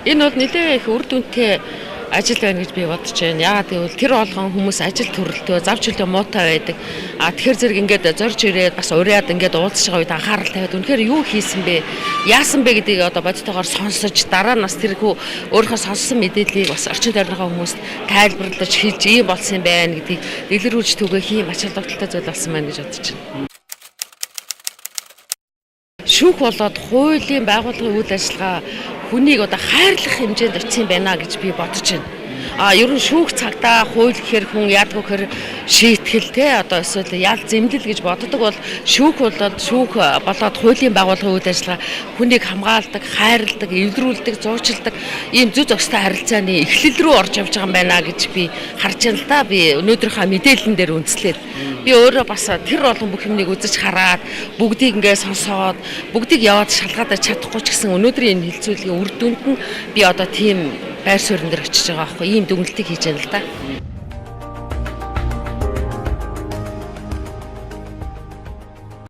Энэ бол нэлээд их үр дүнтэй ажил байна гэж би бодож байна. Яагаад гэвэл тэр болгон хүмүүс ажил төрөлтөө завж хөлөө муутай байдаг. Тэгэхээр зэрэг ингээд зорж ирээд бас ураад ингээд уулзж байгаа үед анхаарал тавиад үнэхээр юу хийсэн бэ? Яасан бэ гэдгийг одоо бодтойгоор сонсож дараа нь бас тэрхүү өөрийнхөө сонссон мэдээллийг бас орчин тойрныхоо хүмүүст тайлбарлаж хийж ийм болсон юм байна гэдгийг дэлгэрүүлж түгээх юм ач холбогдолтой зүйл болсон байна гэж бодож байна. Шүүх болоод хуулийн байгууллагын үйл ажиллагаа хүнийг одоо хайрлах хэмжээнд очив байна гэж би бодож байна. Ер нь шүүх цагтаа хууль гэхэр хүн яадаг гэхэр шийтгэл те одоо эсвэл ял зэмлэл гэж боддог бол шүүх болоод хуулийн байгууллагын үйл ажиллагаа хүнийг хамгаалдаг, хайрладаг, эвдрүүлдэг, зуучилдаг ийм зүг зохистой харилцааны эхлэл рүү орж явж байгаа юм байна гэж би харж байна л да. Би өнөөдрийнхөө мэдээлэн дээр үндэслээд би өөрөө бас тэр олон бүх юмыг үзэж хараад бүгдийг ингээд сонсоод бүгдийг яваад шалгаад чадахгүй ч гэсэн өнөөдрийн энэ хилцүүлгийн үр дүнд нь би одоо тийм байр суурин дээр очиж байгаа байхгүй ийм дүгнэлтийг хийж байна л да.